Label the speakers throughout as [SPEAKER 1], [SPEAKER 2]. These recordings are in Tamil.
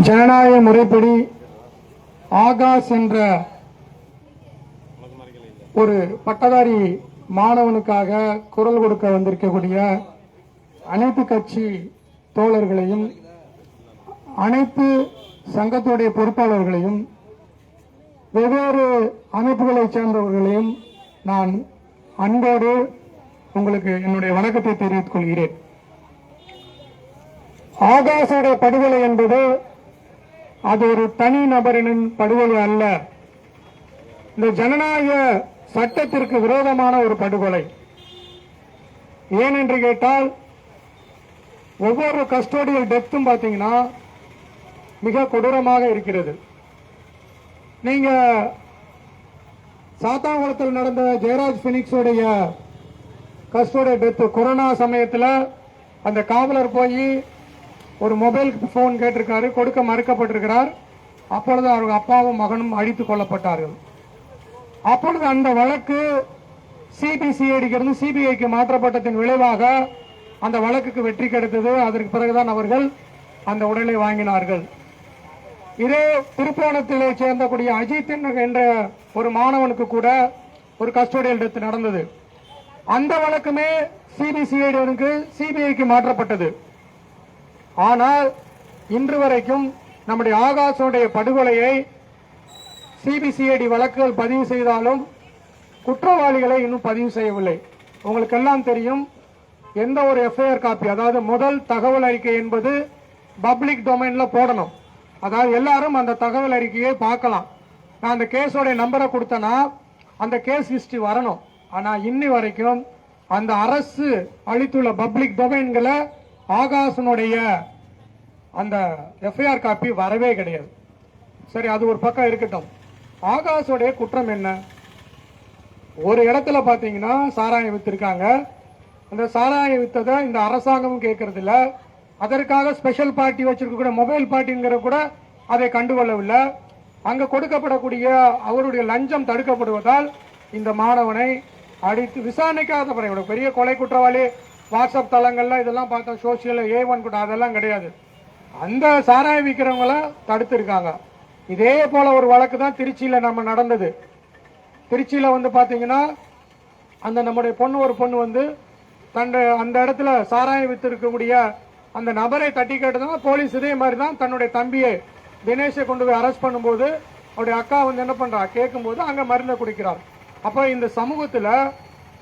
[SPEAKER 1] ஜனநாயக முறைப்படி ஆகாஷ் என்ற ஒரு பட்டதாரி மாணவனுக்காக குரல் கொடுக்க வந்திருக்கக்கூடிய அனைத்து கட்சி தோழர்களையும் அனைத்து சங்கத்துடைய பொறுப்பாளர்களையும் வெவ்வேறு அமைப்புகளைச் சேர்ந்தவர்களையும் நான் அன்போடு உங்களுக்கு என்னுடைய வணக்கத்தை தெரிவித்துக் கொள்கிறேன். ஆகாஷுடைய படுகொலை என்பது அது ஒரு தனி நபரின் படுகொலை அல்ல. இந்த ஜனநாயக சட்டத்திற்கு விரோதமான ஒரு படுகொலை. ஏனென்று கேட்டால் ஒவ்வொரு கஸ்டோடியல் டெத்தும் பாத்தீங்கன்னா மிக கொடூரமாக இருக்கிறது. நீங்க சாத்தாங்குளத்தில் நடந்த ஜெயராஜ் பினிக்ஸுடைய கஸ்டோடியல் டெத் கொரோனா சமயத்தில் அந்த காவலர் போய் ஒரு மொபைல் போன் கேட்டிருக்காரு, கொடுக்க மறுக்கப்பட்டிருக்கிறார். அப்பொழுது அவர்கள் அப்பாவும் மகனும் அடித்துக் கொல்லப்பட்டார்கள். அப்பொழுது அந்த வழக்கு சிபிசிஐடிக்கு சிபிஐக்கு மாற்றப்பட்டதன் விளைவாக அந்த வழக்குக்கு வெற்றி கிடைத்தது. அதற்கு பிறகுதான் அவர்கள் அந்த உடலை வாங்கினார்கள். இதே திருப்போணத்திலே சேர்ந்தக்கூடிய அஜித் என்ற ஒரு மாணவனுக்கு கூட ஒரு கஸ்டோடியல் டெத் நடந்தது. அந்த வழக்குமே சிபிசிஐடிக்கு சிபிஐக்கு மாற்றப்பட்டது. ஆனால் இன்று வரைக்கும் நம்முடைய ஆகாஷுடைய படுகொலையை சிபிசிஐடி வழக்குகள் பதிவு செய்தாலும் குற்றவாளிகளை இன்னும் பதிவு செய்யவில்லை. உங்களுக்கு எல்லாம் தெரியும், எந்த ஒரு எஃப்ஐஆர் காப்பி, அதாவது முதல் தகவல் அறிக்கை என்பது பப்ளிக் டொமைன்ல போடணும். அதாவது எல்லாரும் அந்த தகவல் அறிக்கையை பார்க்கலாம். நான் அந்த கேஸோட நம்பரை கொடுத்தனா அந்த கேஸ் ஹிஸ்டரி வரணும். ஆனா இன்னி வரைக்கும் அந்த அரசு அளித்துள்ள பப்ளிக் டொமைன்களை ஆகாஷனுடைய அந்த எஃப்ஐஆர் காப்பி வரவே கிடையாது. சரி, அது ஒரு பக்கம் இருக்கட்டும். ஆகாஷோடைய குற்றம் என்ன? ஒரு இடத்துல பாத்தீங்கன்னா சாராயம் வித்திருக்காங்க. அந்த சாராயம் வித்ததை இந்த அரசாங்கமும் கேட்கறது இல்ல. அதற்காக ஸ்பெஷல் பார்ட்டி வச்சிருக்க கூட மொபைல் பார்ட்டிங்கிற கூட அதை கண்டுகொள்ளவில்லை. அங்க கொடுக்கப்படக்கூடிய அவருடைய லஞ்சம் தடுக்கப்படுவதால் இந்த மாணவனை அடித்து விசாரணைக்காத பிறகு பெரிய கொலை குற்றவாளி வாட்ஸ்அப் தளங்கள்ல இதெல்லாம் பார்த்தா சோசியல் A1 கூட அதெல்லாம் கிடையாது. அந்த சாராயம் விற்கிறவங்கள தடுத்து இருக்காங்க. இதே போல ஒரு வழக்கு தான் திருச்சியில நம்ம நடந்தது. திருச்சியில வந்து பாத்தீங்கன்னா அந்த நம்முடைய ஒரு பொண்ணு வந்து அந்த இடத்துல சாராயம் வித்து இருக்கக்கூடிய அந்த நபரை தட்டி கேட்டதுனா போலீஸ் இதே மாதிரி தான் தன்னுடைய தம்பியை தினேஷை கொண்டு போய் அரெஸ்ட் பண்ணும்போது அவருடைய அக்கா வந்து என்ன பண்றா கேட்கும் போது அங்க மருந்தை குடிக்கிறார். அப்ப இந்த சமூகத்துல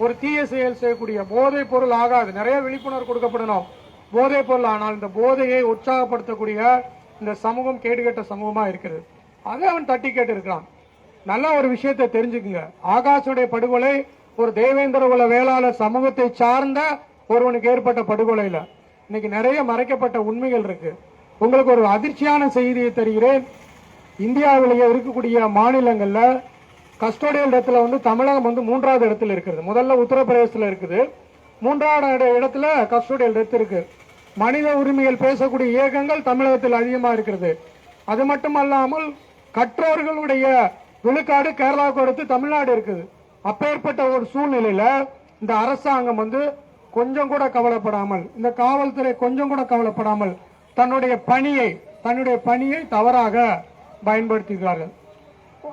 [SPEAKER 1] ஒரு தீய செயல் செய்யக்கூடிய போதைப் பொருள் ஆகாது. நிறைய விழிப்புணர்வு கொடுக்கப்படணும். போதைப் பொருள் ஆனால் இந்த போதையை உற்சாகப்படுத்தக்கூடிய இந்த சமூகம் கேடுகட்ட சமூகமா இருக்குது. அதை அவன் தட்டி கேட்டு இருக்கிறான். நல்ல ஒரு விஷயத்தை தெரிஞ்சுக்குங்க. ஆகாஷுடைய படுகொலை ஒரு தேவேந்திர குல வேளாளர் சமூகத்தை சார்ந்த ஒருவனுக்கு ஏற்பட்ட படுகொலை இல்ல. இன்னைக்கு நிறைய மறைக்கப்பட்ட உண்மைகள் இருக்கு. உங்களுக்கு ஒரு அதிர்ச்சியான செய்தியை தருகிறேன். இந்தியாவிலேயே இருக்கக்கூடிய மாநிலங்கள்ல கஸ்டோடியல் டெத்ல வந்து தமிழகம் வந்து 3வது இடத்துல இருக்குது. முதல்ல உத்தரப்பிரதேசத்துல இருக்குது. 3வது இடத்துல கஸ்டோடியல் டெத் இருக்கு. மனித உரிமைகள் பேசக்கூடிய இயக்கங்கள் தமிழகத்தில் அதிகமா இருக்கிறது. அது மட்டுமல்லாமல் கற்றோர்களுடைய விழுக்காடு கேரளாவுக்கு அடுத்து தமிழ்நாடு இருக்குது. அப்பேற்பட்ட ஒரு சூழ்நிலையில இந்த அரசாங்கம் வந்து கொஞ்சம் கூட கவலைப்படாமல், இந்த காவல்துறை கொஞ்சம் கூட கவலைப்படாமல் தன்னுடைய பணியை தவறாக பயன்படுத்துகிறார்கள்.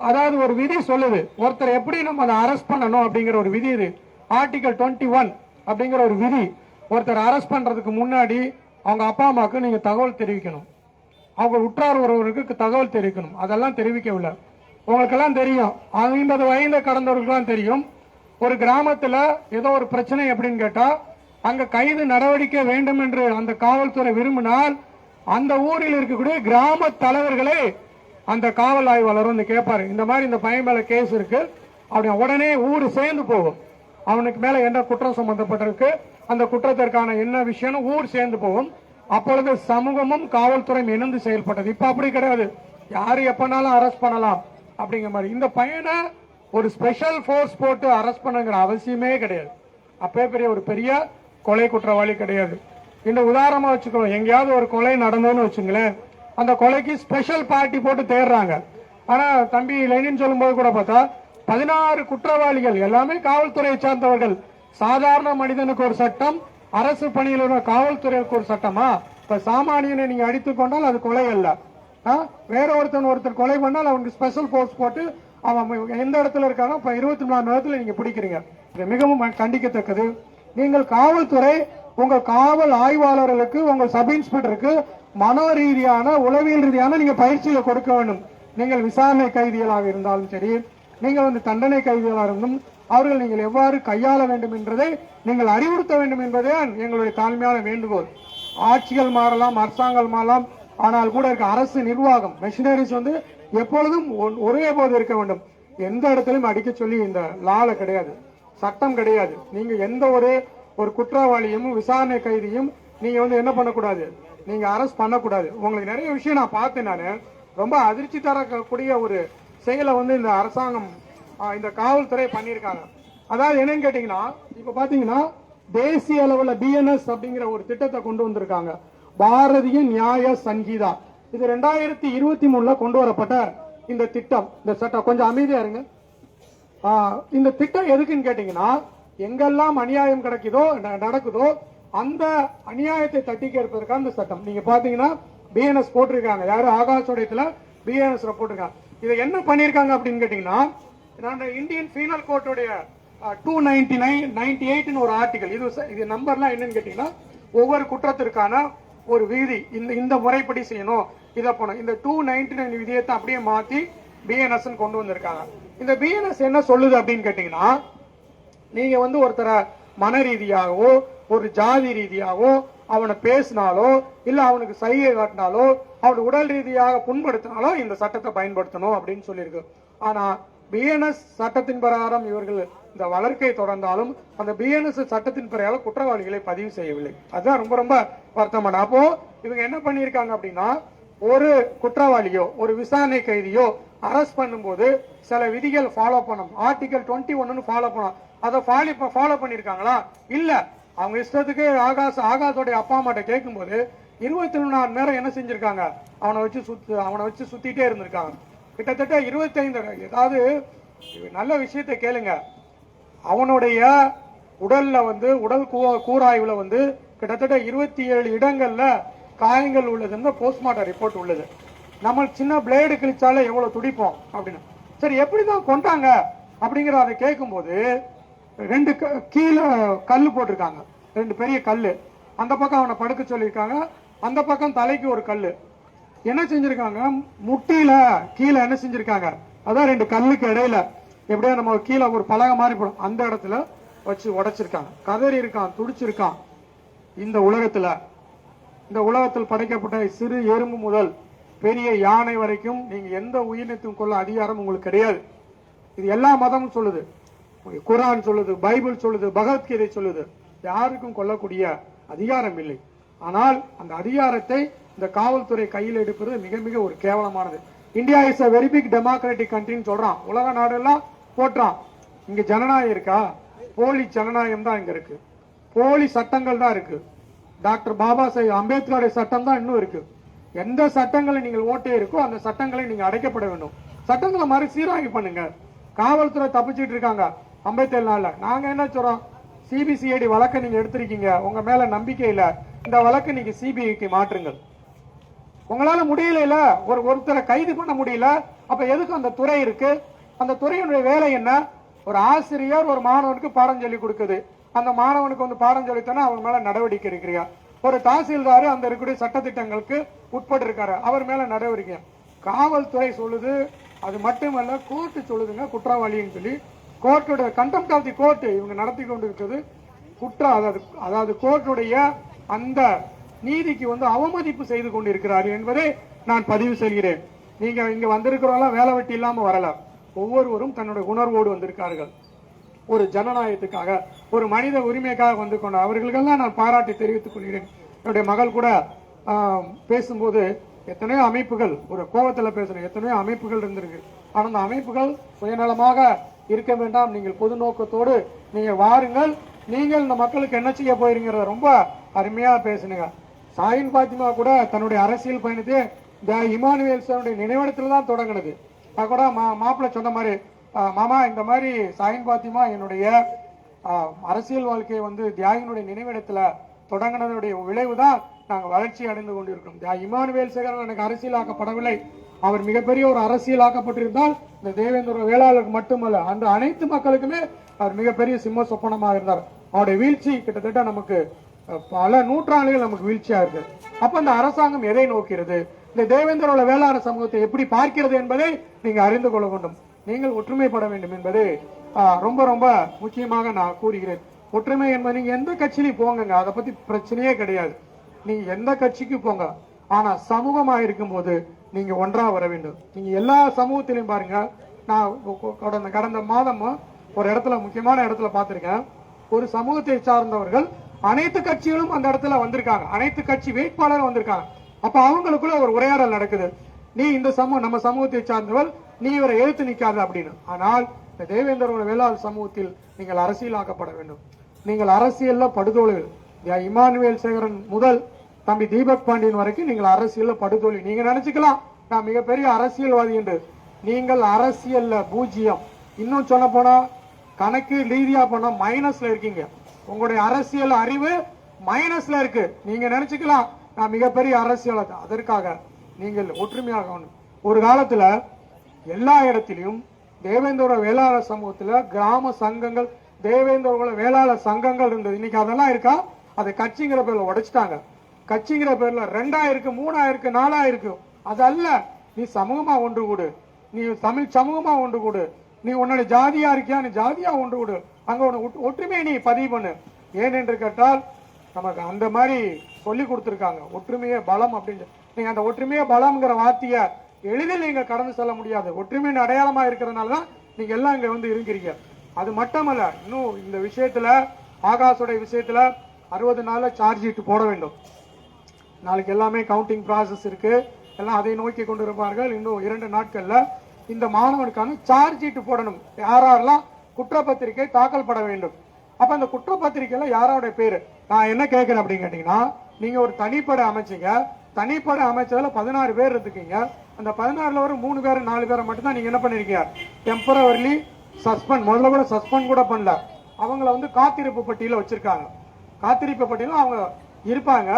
[SPEAKER 1] அதாவது ஒரு விதி சொல்லுது, ஒருத்தர் எப்படி நம்ம அதை அரெஸ்ட் பண்ணணும் அப்படிங்கிற ஒரு விதி. இது ஆர்டிகல் 21 அப்படிங்கிற ஒரு விதி. ஒருத்தர் அரெஸ்ட் பண்றதுக்கு முன்னாடி அவங்க அப்பா அம்மாவுக்கு நீங்க தகவல் தெரிவிக்கணும். அவங்க உற்றார் ஒருவருக்கு தகவல் தெரிவிக்கணும். அதெல்லாம் தெரிவிக்கவில்லை. உங்களுக்கெல்லாம் தெரியும், 50 வயதை கடந்தவர்களுக்கெல்லாம் தெரியும், ஒரு கிராமத்துல ஏதோ ஒரு பிரச்சனை அப்படின்னு கேட்டா அங்க கைது நடவடிக்கை வேண்டும் என்று அந்த காவல்துறை விரும்பினால் அந்த ஊரில் இருக்கக்கூடிய கிராம தலைவர்களே அந்த காவல் ஆய்வாளர் வந்து கேட்பாரு, இந்த மாதிரி இந்த பையன் மேல கேஸ் இருக்கு அப்படி உடனே ஊரு சேர்ந்து போகும். அவனுக்கு மேல என்ன குற்றம் சம்பந்தப்பட்டிருக்கு, அந்த குற்றத்திற்கான என்ன விஷயம் ஊர் சேர்ந்து போகும். அப்பொழுது சமூகமும் காவல்துறையும் இணைந்து செயல்பட்டது. இப்ப அப்படி கிடையாது. யாரு எப்பனாலும் அரெஸ்ட் பண்ணலாம் அப்படிங்கிற மாதிரி. இந்த பையனை ஒரு ஸ்பெஷல் போர்ஸ் போட்டு அரெஸ்ட் பண்ணுங்கிற அவசியமே கிடையாது. அப்பே ஒரு பெரிய கொலை குற்றவாளி கிடையாது. இந்த உதாரணமா வச்சுக்கோ, எங்கேயாவது ஒரு கொலை நடந்ததுன்னு வச்சுங்களேன், அந்த கொலைக்கு ஸ்பெஷல் பார்ட்டி போட்டு தேடுறாங்க. ஆனா தம்பி லெனின் சொல்லும்போது கூட பார்த்தா 16 குற்றவாளிகள் எல்லாமே காவல்துறையை சார்ந்தவர்கள். சாதாரண மனிதனுக்கு ஒரு சட்டம், அரசு பணியில் உள்ள காவல்துறைக்கு ஒரு சட்டமா? இப்ப சாமானியனை நீங்க அடித்துக் கொண்டால் அது கொலை அல்ல. வேற ஒருத்தர் கொலை பண்ணால் அவனுக்கு ஸ்பெஷல் போர்ஸ் போட்டு அவன் எந்த இடத்துல இருக்கானோ இப்ப 24 மணி நேரத்தில் நீங்க பிடிக்கிறீங்க. இது மிகவும் கண்டிக்கத்தக்கது. நீங்கள் காவல்துறை உங்கள் காவல் ஆய்வாளர்களுக்கு உங்கள் சப் இன்ஸ்பெக்டருக்கு மனோ ரீதியான உளவியல் ரீதியான நீங்க பயிற்சியை கொடுக்க வேண்டும். நீங்கள் விசாரணை கைதிகளாக இருந்தாலும் சரி, நீங்கள் தண்டனை கைதிகளாக இருந்தும் அவர்கள் நீங்கள் எவ்வாறு கையாள வேண்டும் என்பதை நீங்கள் அறிவுறுத்த வேண்டும் என்பதே எங்களுடைய தாழ்மையான வேண்டுகோள். ஆட்சிகள் மாறலாம், அரசாங்கம் மாறலாம், ஆனால் கூட இருக்க அரசு நிர்வாகம் மெஷினரிஸ் எப்பொழுதும் ஒரே போது இருக்க வேண்டும். எந்த இடத்திலும் அடிக்க சொல்லி இந்த லால கிடையாது, சட்டம் கிடையாது. நீங்க எந்த ஒரு குற்றவாளியும் விசாரணை கைதியும் நீங்க என்ன பண்ணக்கூடாது, நீங்க அரெஸ்ட் பண்ணக்கூடாது. உங்களுக்கு நிறைய விஷயம் நான் பார்த்தேன். நான் ரொம்ப அதிர்ச்சி தரக்கூடிய ஒரு செயலை இந்த அரசாங்கம் இந்த காவல்துறை பண்ணியிருக்காங்க. அதாவது என்னன்னு கேட்டீங்கன்னா, இப்ப பாத்தீங்கன்னா தேசிய அளவுல BNS அப்படிங்கிற ஒரு திட்டத்தை கொண்டு வந்திருக்காங்க, பாரதிய நியாய சங்கீதா. இது 2023 கொண்டு வரப்பட்ட இந்த திட்டம், இந்த சட்டம். கொஞ்சம் அமைதியா இருங்க. இந்த திட்டம் எதுக்குன்னு கேட்டீங்கன்னா, எங்கெல்லாம் அநியாயம் நடக்குதோ அந்த அநியாயத்தை தட்டி கேட்பதற்கான இந்த சட்டம். நீங்க பாத்தீங்கன்னா BNS போட்டிருக்காங்க, யாரு ஆகாஷோடயத்துல BNS போட்டிருக்காங்க. இதை என்ன பண்ணிருக்காங்க அப்படின்னு கேட்டீங்கன்னா, இந்தியன் பீனல் கோட்டுடைய 299/98 ஒரு ஆர்டிகல். இது நம்பர்லாம் என்னன்னு கேட்டீங்கன்னா, ஒவ்வொரு குற்றத்திற்கான ஒரு விதி இந்த முறைப்படி செய்யணும். இதை போன இந்த 299 விதியத்தை அப்படியே மாத்தி BNS கொண்டு வந்திருக்காங்க. இந்த BNS என்ன சொல்லுது அப்படின்னு கேட்டீங்கன்னா, நீங்க ஒருத்தரை மன ரீதியாகவோ ஒரு ஜாதி ரீதியாகவோ அவனை பேசினாலோ இல்ல அவனுக்கு சைகை காட்டினாலோ அவனுக்கு உடல் ரீதியாக புண்படுத்தினாலோ இந்த சட்டத்தை பயன்படுத்தணும் அப்படின்னு சொல்லியிருக்கு. ஆனா BNS சட்டத்தின் பிரகாரம் இவர்கள் இந்த வழக்கை தொடர்ந்தாலும் அந்த BNS சட்டத்தின் பிரகாரம் குற்றவாளிகளை பதிவு செய்யவில்லை. அதுதான் ரொம்ப ரொம்ப வருத்தமான. அப்போ இவங்க என்ன பண்ணிருக்காங்க அப்படின்னா, ஒரு குற்றவாளியோ ஒரு விசாரணை கைதியோ அரெஸ்ட் பண்ணும்போது சில விதிகள் ஃபாலோ பண்ணும். ஆர்டிகல் 21 ஃபாலோ பண்ணும். அதை ஃபாலோ பண்ணிருக்காங்களா? இல்ல. அவங்க இஷ்டத்துக்கு ஆகாஷோட அப்பா அம்மாட்ட கேட்கும் போது 24 மணி நேரம் என்ன செஞ்சிருக்காங்க, அவனை வச்சு சுத்திட்டே இருந்திருக்காங்க. கிட்டத்தட்ட 25. ஏதாவது நல்ல விஷயத்தை கேளுங்க, அவனுடைய உடல்ல உடல் கூராய்வுல கிட்டத்தட்ட 27 இடங்கள்ல காயங்கள் உள்ளதுன்னு போஸ்ட்மார்ட்டம் ரிப்போர்ட் உள்ளது. நம்ம சின்ன பிளேடு கிழிச்சாலே எவ்வளவு துடிப்போம் அப்படின்னு. சரி, எப்படிதான் கொண்டாங்க அப்படிங்கிற அதை கேட்கும் போது 2 கீழே கல்லு போட்டிருக்காங்க, 2 பெரிய கல்லு. அந்த பக்கம் அவனை படுக்க சொல்லியிருக்காங்க, அந்த பக்கம் தலைக்கு ஒரு கல்லு. என்ன செஞ்சிருக்காங்க, முட்டியில கீழே என்ன செஞ்சிருக்காங்க, அதான் 2 கல்லுக்கு இடையில எப்படியா நம்ம கீழே ஒரு பலகை மாதிரி போடும், அந்த இடத்துல வச்சு உடைச்சிருக்காங்க. கதறி இருக்கான், துடிச்சிருக்கான். இந்த உலகத்தில் படைக்கப்பட்ட சிறு எறும்பு முதல் பெரிய யானை வரைக்கும் நீங்க எந்த உயிரினத்தையும் கொள்ள அதிகாரம் உங்களுக்கு கிடையாது. இது எல்லா மதமும் சொல்லுது, குரான் சொல்லுது, பைபிள் சொல்லுது, பகவத்கீதை சொல்லுது. யாருக்கும் கொல்லக்கூடிய அதிகாரம் இல்லை. ஆனால் அந்த அதிகாரத்தை இந்த காவல்துறை கையில் எடுப்பது மிக மிக ஒரு கேவலமானது. India is a very big democratic கண்ட்ரின்னு சொல்றான், உலக நாடெல்லாம் போட்டான். இங்க ஜனநாயகம் இருக்கா? போலி ஜனநாயகம் தான் இங்க இருக்கு, போலி சட்டங்கள் தான் இருக்கு. டாக்டர் பாபா சாஹேப் அம்பேத்கருடைய சட்டம் தான் இன்னும் இருக்கு. எந்த சட்டங்களை நீங்கள் ஓட்டே இருக்கோ அந்த சட்டங்களை நீங்க அடைக்கப்பட வேண்டும். சட்டங்களை மாதிரி சீராய்வு பண்ணுங்க. காவல்துறை தப்பிச்சிட்டு இருக்காங்க 57 நாள்ல. நாங்க என்ன சொல்றோம், CBCID வழக்கை நீங்க எடுத்திருக்கீங்க, உங்க மேல நம்பிக்கை இல்ல, இந்த வழக்கை நீங்க CBIக்கு மாற்றுங்கள். உங்களால முடியல, ஒருத்தரை கைது பண்ண முடியல, அப்ப எதுக்கு அந்த துறை இருக்கு? அந்த துறையினுடைய வேலை என்ன? ஒரு ஆசிரியர் ஒரு மாணவனுக்கு பாடம் சொல்லி கொடுக்குது, அந்த மாணவனுக்கு பாடம் சொல்லித்தானே அவங்க மேல நடவடிக்கை இருக்கிறீங்க. ஒரு தாசில்தார் அந்த இருக்கக்கூடிய சட்டத்திட்டங்களுக்கு உட்பட்டு இருக்காரு, அவர் மேல நடவடிக்கை. காவல்துறை சொல்லுது, அது மட்டுமல்ல கோர்ட்டு சொல்லுதுங்க குற்றவாளின்னு சொல்லி. கோர்ட்டோட கண்டெம்ட் ஆஃப் தி கோர்ட் இவங்க நடத்தி கொண்டு இருக்கிறது அதாவது கோர்ட்டுடைய அந்த நீதிக்கு அவமதிப்பு செய்து கொண்டிருக்கிறார்கள் என்பதை நான் பதிவு செய்கிறேன். நீங்க இங்க வந்திருக்கிறவங்க வேலை வெட்டி இல்லாம வரல, ஒவ்வொருவரும் தன்னுடைய உணர்வோடு வந்திருக்கார்கள். ஒரு ஜனநாயகத்துக்காக, ஒரு மனித உரிமைக்காக வந்து கொண்ட அவர்களுக்கெல்லாம் நான் பாராட்டி தெரிவித்துக் கொள்கிறேன். என்னுடைய மகள் கூட பேசும்போது எத்தனையோ அமைப்புகள், ஒரு கோபத்தில் பேசுறேன், எத்தனையோ அமைப்புகள் இருந்திருக்கு. ஆனால் அந்த அமைப்புகள் சுயநலமாக இருக்க வேண்டாம், நீங்கள் பொது நோக்கத்தோடு நீங்க வாருங்கள், நீங்கள் இந்த மக்களுக்கு என்ன செய்ய போயிருங்கிறத ரொம்ப அருமையா பேசுனுங்க. சாயின் பாத்திமா கூட தன்னுடைய அரசியல் பயணத்தை இமானுவேல் சாருடைய நினைவிடத்துல தான் தொடங்கினது. அது கூட மாப்பிள்ளை சொன்ன மாதிரி, மாமா இந்த மாதிரி சாயின் பாத்திமா என்னுடைய அரசியல் வாழ்க்கையை தியாகினுடைய நினைவிடத்துல தொடங்கினதுடைய விளைவுதான் நாங்கள் வளர்ச்சி அடைந்து கொண்டிருக்கிறோம். இமானுவேல் சேகரன் எனக்கு அரசியலாக்கப்படவில்லை. அவர் மிகப்பெரிய ஒரு அரசியலாக்கப்பட்டிருந்தால் இந்த தேவேந்திர வேளாளருக்கு மட்டுமல்ல, அந்த அனைத்து மக்களுக்குமே அவர் மிகப்பெரிய சிம்ம சொப்பனமாக இருந்தார். அவருடைய வீழ்ச்சி கிட்டத்தட்ட நமக்கு பல நூற்றாண்டுகள் நமக்கு வீழ்ச்சியா இருக்கு. அப்ப இந்த அரசாங்கம் எதை நோக்கிறது, இந்த தேவேந்திரோட வேளாண் சமூகத்தை எப்படி பார்க்கிறது என்பதை நீங்க அறிந்து கொள்ள வேண்டும். நீங்கள் ஒற்றுமைப்பட வேண்டும் என்பது ரொம்ப ரொம்ப முக்கியமாக நான் கூறுகிறேன். ஒற்றுமை என்பது நீங்க எந்த கட்சியிலும் போங்க, அதை பத்தி பிரச்சனையே கிடையாது. நீங்க எந்த கட்சிக்கு போங்க, ஆனா சமூகமா இருக்கும் போது நீங்க ஒன்றா வர வேண்டும். நீங்க எல்லா சமூகத்திலையும் பாருங்க. நான் கடந்த மாதம் ஒரு இடத்துல முக்கியமான இடத்துல பார்த்திருக்கேன். ஒரு சமூகத்தை சார்ந்தவர்கள் அனைத்து கட்சிகளும் அந்த இடத்துல வந்திருக்காங்க, அனைத்து கட்சி வேட்பாளரும் வந்திருக்காங்க. அப்ப அவங்களுக்குள்ள ஒரு உரையாடல் நடக்குது. நீ இந்த நம்ம சமூகத்தை சார்ந்தவள், நீ இவரை எழுத்து நிக்காத அப்படின்னு. ஆனால் இந்த தேவேந்திர வேளாண் சமூகத்தில் நீங்கள் அரசியலாக்கப்பட வேண்டும். நீங்கள் அரசியல்ல படுதோழிகள். இமானுவேல் சேகரன் முதல் தம்பி தீபக் பாண்டியன் வரைக்கும் நீங்கள் அரசியல்ல படுதோழி. நீங்க நினைச்சுக்கலாம் நான் மிகப்பெரிய அரசியல்வாதி என்று. நீங்கள் அரசியல்ல பூஜ்ஜியம். இன்னும் சொல்ல போனா கணக்கு ரீதியா போனா மைனஸ்ல இருக்கீங்க. உங்களுடைய அரசியல் அறிவு மைனஸ்ல இருக்கு. நீங்க நினைச்சுக்கலாம் நான் மிகப்பெரிய அரசியல். அதற்காக நீங்கள் ஒற்றுமையாக. ஒரு காலத்துல எல்லா இடத்திலும் தேவேந்திர வேளாளர் சமூகத்துல கிராம சங்கங்கள், தேவேந்திர வேளாளர் சங்கங்கள் இருந்தது. இன்னைக்கு அதெல்லாம் இருக்கா? அதை கட்சிங்கிற பேர்ல உடைச்சிட்டாங்க. கட்சிங்கிற பேர்ல 2000 3000 4000 அது அல்ல. நீ சமூகமா ஒன்று கூடு, நீ தமிழ் சமூகமா ஒன்று கூடு, நீ உன்னோட ஜாதியா இருக்கியா, நீ ஜாதியா ஒன்று கூடு, அங்க ஒற்றுமையை நீ பதிவு பண்ணு. ஏன் என்று கேட்டால் நமக்கு அந்த மாதிரி சொல்லி கொடுத்திருக்காங்க. ஒற்றுமையே பலம் அப்படின்னு. நீங்க அந்த ஒற்றுமையே பலம்ங்கிற வார்த்தைய எளிதில் நீங்க கடந்து செல்ல முடியாது. ஒற்றுமையின் அடையாளமா இருக்கிறதுனாலதான் நீங்க எல்லாம் இங்க வந்து இருக்கிறீங்க. அது மட்டுமல்ல, இன்னும் இந்த விஷயத்துல ஆகாஷோட விஷயத்துல 60 நாள்ல சார்ஜ் ஷீட் போட வேண்டும். நாளைக்கு எல்லாமே கவுண்டிங் ப்ராசஸ் இருக்கு, எல்லாம் அதை நோக்கி கொண்டிருப்பார்கள். இன்னும் 2 நாட்கள்ல இந்த மாணவனுக்கான சார்ஜ் ஷீட் போடணும். யாரெல்லாம் குற்றப்பத்திரிகை தாக்கல் பட வேண்டும். அப்ப அந்த குற்றப்பத்திரிகையில யாரோட பேரு, நான் என்ன கேட்கிறேன் அப்படின்னு கேட்டீங்கன்னா, நீங்க ஒரு தனிப்படை அமைச்சீங்க. தனிப்படை அமைச்சதுல 16 பேர் இருக்கீங்க. அந்த 16ல ஒரு 3 பேர் 4 பேரை மட்டும் தான் நீங்க என்ன பண்ணிருக்கீங்க, டெம்பரவரிலி சஸ்பெண்ட். முதல்ல கூட சஸ்பெண்ட் கூட பண்ணல. அவங்கள வந்து காத்திருப்பு பட்டியல வச்சிருக்காங்க. காத்திருப்பு பட்டியல அவங்க இருப்பாங்க.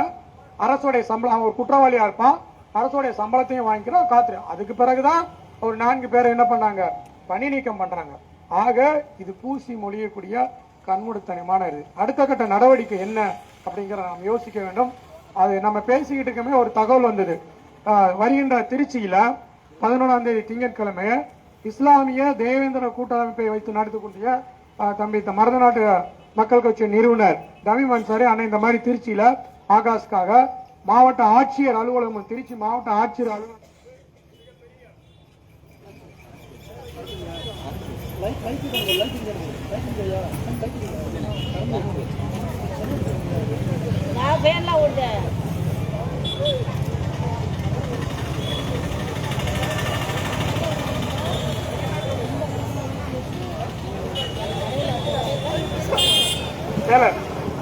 [SPEAKER 1] அரசோடைய சம்பளம், அவன் ஒரு குற்றவாளியா இருப்பான், அரசோடைய சம்பளத்தையும் வாங்கிக்கிறோம் காத்திரு. அதுக்கு பிறகுதான் ஒரு 4 பேரை என்ன பண்ணாங்க, பணி நீக்கம் பண்றாங்க. ஆக இது பூசி மொழியக்கூடிய கண்மூடித்தனமான இது. அடுத்த கட்ட நடவடிக்கை என்ன அப்படிங்கிறத நாம் யோசிக்க வேண்டும். அது நம்ம பேசிக்கிட்டு இருக்கமே ஒரு தகவல் வந்தது. வருகின்ற திருச்சியில 11ஆம் தேதி திங்கட்கிழமை இஸ்லாமிய தேவேந்திர கூட்டமைப்பை வைத்து நடத்தக்கூடிய தம்பி மருதநாட்டு மக்கள் கட்சி நிறுவனர் தமிம் அன்சாரி அண்ணன் இந்த மாதிரி திருச்சியில ஆகாஷ்காக மாவட்ட ஆட்சியர் அலுவலகம், திருச்சி மாவட்ட ஆட்சியர் அலுவலகம்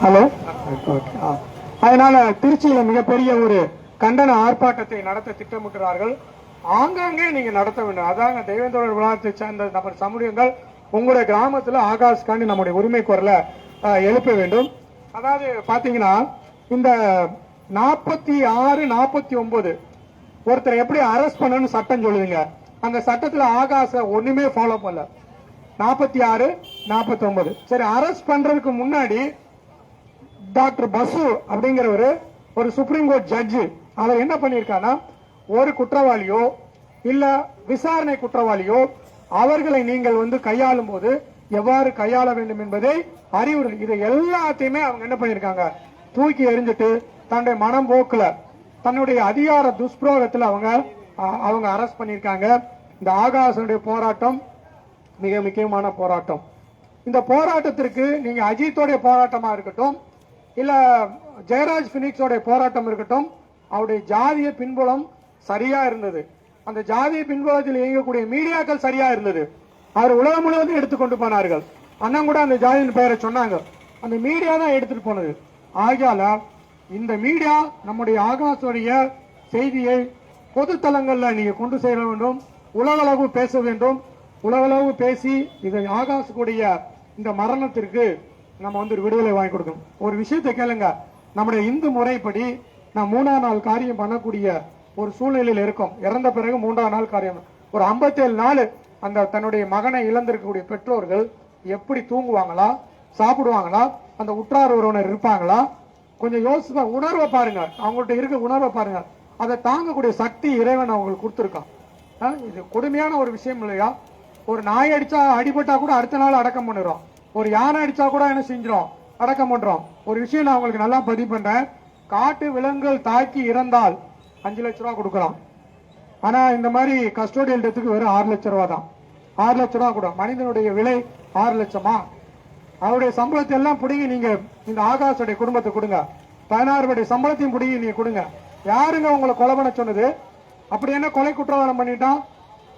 [SPEAKER 1] ஹலோ. அதனால திருச்சியில மிகப்பெரிய ஒரு கண்டன ஆர்ப்பாட்டத்தை நடத்த திட்டமிட்டுறார்கள். ஆங்காங்கே நீங்க நடத்த வேண்டும். அதாங்க தேவேந்திர விழாத்தை சேர்ந்த நபர் சமூகங்கள் உங்களுடைய கிராமத்துல ஆகாஷ்காண்டி நம்முடைய உரிமை குரலை எழுப்ப வேண்டும். அதாவது பாத்தீங்கன்னா இந்த 46 49 ஒருத்தர் எப்படி அரெஸ்ட் பண்ணணும்னு சட்டம் சொல்லுதுங்க. அந்த சட்டத்துல ஆகாஷ ஒண்ணுமே ஃபாலோ பண்ணல. 46 49 சரி, அரெஸ்ட் பண்றதுக்கு முன்னாடி டாக்டர் பசு அப்படிங்கிறவரு ஒரு சுப்ரீம் கோர்ட் ஜட்ஜு, அவர் என்ன பண்ணிருக்காருன்னா, ஒரு குற்றவாளியோ இல்ல விசாரணை குற்றவாளியோ அவர்களை நீங்கள் வந்து கையாளும் போது எவ்வாறு கையாள வேண்டும் என்பதை அறிவுரை, இதை எல்லாத்தையுமே அவங்க என்ன பண்ணிருக்காங்க, தூக்கி எறிஞ்சிட்டு தன்னுடைய மனம் போக்குல தன்னுடைய அதிகார துஷ்பிரயோகத்தில் அவங்க அரெஸ்ட் பண்ணிருக்காங்க. இந்த ஆகாஷனுடைய போராட்டம் மிக முக்கியமான போராட்டம். இந்த போராட்டத்திற்கு நீங்க அஜித்தோடைய போராட்டமா இருக்கட்டும் இல்ல ஜெயராஜ் பினிக்ஸோடைய போராட்டம் இருக்கட்டும், அவருடைய ஜாதிய பின்புலம் சரியா இருந்தது. அந்த ஜாதிய பின்புலத்தில் இயங்கக்கூடிய மீடியாக்கள் சரியா இருந்தது. அவர் உலகம் முழுவதும் எடுத்துக்கொண்டு போனார்கள். அண்ணன் கூட அந்த ஜாதியின் பெயரை சொன்னாங்க. அந்த மீடியா தான் எடுத்துட்டு போனது. ஆகையால இந்த மீடியா நம்முடைய ஆகாஷுடைய செய்தியை பொது தளங்கள்ல நீங்க கொண்டு செல்ல வேண்டும். உலகளவு பேச வேண்டும். உலகளவு பேசி இதை ஆகாஷுடைய இந்த மரணத்திற்கு நம்ம வந்து ஒரு விடுதலை வாங்கி கொடுக்கணும். ஒரு விஷயத்தை கேளுங்க, நம்முடைய இந்து முறைப்படி நான் 3ஆம் நாள் காரியம் பண்ணக்கூடிய ஒரு சூழ்நிலையில் இருக்கும். இறந்த பிறகு 3ஆம் நாள் காரியம். ஒரு 57 நாள் அந்த தன்னுடைய மகனை இழந்திருக்கக்கூடிய பெற்றோர்கள் எப்படி தூங்குவாங்களா, சாப்பிடுவாங்களா, அந்த உற்றார் உறவினர் இருப்பாங்களா? கொஞ்சம் யோசிப்பா, உணர்வை பாருங்க, அவங்கள்ட்ட இருக்க உணர்வை பாருங்க. அதை தாங்கக்கூடிய சக்தி இறைவன் அவங்களுக்கு கொடுத்துருக்கான். இது கொடுமையான ஒரு விஷயம் இல்லையா? ஒரு நாய் அடிச்சா அடிபட்டா கூட அடுத்த நாள் அடக்கம் பண்ணிடுறோம். ஒரு யானை அடிச்சா கூட என்ன செஞ்சிடும், அடக்கம் பண்றோம். ஒரு விஷயம் நான் உங்களுக்கு நல்லா பதிவு பண்றேன். காட்டு விலங்குகள் தாக்கி இறந்தால் 5 லட்ச ரூபா கொடுக்கலாம். ஆனா இந்த மாதிரி கஸ்டோடியல் டெத்துக்கு வெறும் 6 லட்ச ரூபா தான். 6 லட்ச ரூபா கூட. மனிதனுடைய விலை 6 லட்சமா? அவருடைய சம்பளத்தை எல்லாம் பிடிங்கி நீங்க இந்த ஆகாஷோடைய குடும்பத்தை கொடுங்க. 16 சம்பளத்தையும் பிடிங்கி நீங்க கொடுங்க. யாருங்க உங்களை கொலை பண்ண சொன்னது? அப்படி என்ன கொலை குற்றவாளம் பண்ணிட்டான்?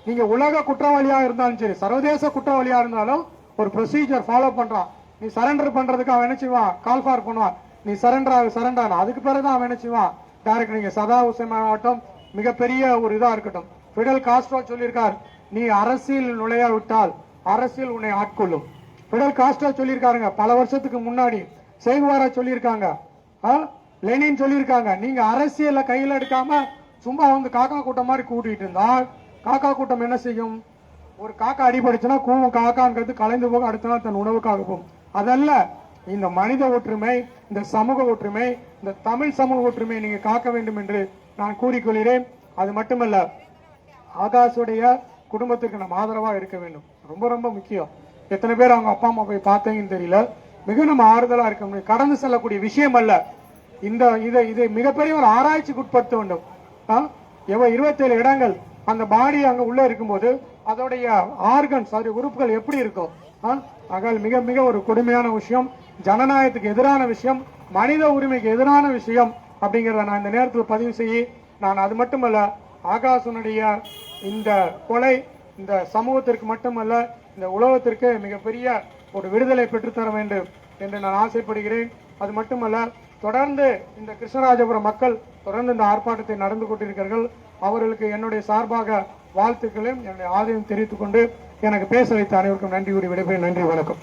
[SPEAKER 1] நீங்க உலக குற்றவாளியா இருந்தாலும் சரி, சர்வதேச குற்றவாளியா இருந்தாலும் ஒரு ப்ரொசீஜர் ஃபாலோ பண்றான். நீ சரண்டர் பண்றதுக்கு அவன் என்ன செய்வான், கால் ஃபார் பண்ணுவான். நீ சரண்டர் அதுக்கு பிறகுதான் அவன் என்ன செய்வான் டைரக்ட். நீங்க சதா ஹுசேன் மாவட்டம் மிகப்பெரிய ஒரு இதா இருக்கட்டும், பிடல் காஸ்ட்ரோ சொல்லியிருக்கார், நீ அரசியல் நுழையா விட்டால் அரசியல் உன்னை ஆட்கொள்ளும். பிடல் காஸ்ட்ரோ சொல்லியிருக்காருங்க பல வருஷத்துக்கு முன்னாடி. சேகுவாரா சொல்லியிருக்காங்க, லெனின் சொல்லியிருக்காங்க. நீங்க அரசியல கையில் எடுக்காம சும்மா வந்து காக்கா கூட்டம் மாதிரி கூட்டிட்டு இருந்தால் காக்கா கூட்டம் என்ன செய்யும்? ஒரு காக்கா அடிபடுச்சுன்னா கூவும் காக்காங்கிறது கலைந்து போக அடுத்த நாள் தன் உணவுக்காக போகும். அதல்ல, இந்த மனித ஒற்றுமை, இந்த சமூக ஒற்றுமை, இந்த தமிழ் சமூக ஒற்றுமை நீங்க காக்க வேண்டும் என்று நான் கூறிக்கொள்கிறேன். அது மட்டுமல்ல, ஆகாஷுடைய குடும்பத்துக்கு நம்ம ஆதரவா இருக்க வேண்டும். ரொம்ப ரொம்ப முக்கியம். எத்தனை பேர் அவங்க அப்பா அம்மா போய் பார்த்தீங்கன்னு தெரியல. மிக நம்ம ஆறுதலா இருக்க முடியும். கடந்து செல்லக்கூடிய விஷயம் அல்ல. இதை மிகப்பெரிய ஒரு ஆராய்ச்சிக்கு உட்படுத்த வேண்டும். 27 இடங்கள் அந்த பாடி அங்க உள்ள இருக்கும்போது அதோடைய ஆர்கன்ஸ், அதோடைய உறுப்புகள் எப்படி இருக்கும்? மிக மிக ஒரு கொடுமையான விஷயம், ஜனநாயகத்துக்கு எதிரான விஷயம், மனித உரிமைக்கு எதிரான விஷயம் அப்படிங்கறத நான் இந்த நேரத்தில் பதிவு செய்ய நான் அது மட்டுமல்ல, ஆகாஷனுடைய இந்த கொலை இந்த சமூகத்திற்கு மட்டுமல்ல இந்த உலகத்திற்கு மிகப்பெரிய ஒரு விடுதலை பெற்றுத்தர வேண்டும் என்று நான் ஆசைப்படுகிறேன். அது மட்டுமல்ல, தொடர்ந்து இந்த கிருஷ்ணராஜபுரம் மக்கள் தொடர்ந்து இந்த ஆர்ப்பாட்டத்தை நடந்து கொண்டிருக்கிறார்கள். அவர்களுக்கு என்னுடைய சார்பாக வாழ்த்துக்களையும் என்னுடைய ஆதரவையும் தெரிவித்துக் கொண்டு எனக்கு பேச வைத்த அனைவருக்கும் நன்றி கூறி விடைபெறுகிறேன். நன்றி, வணக்கம்.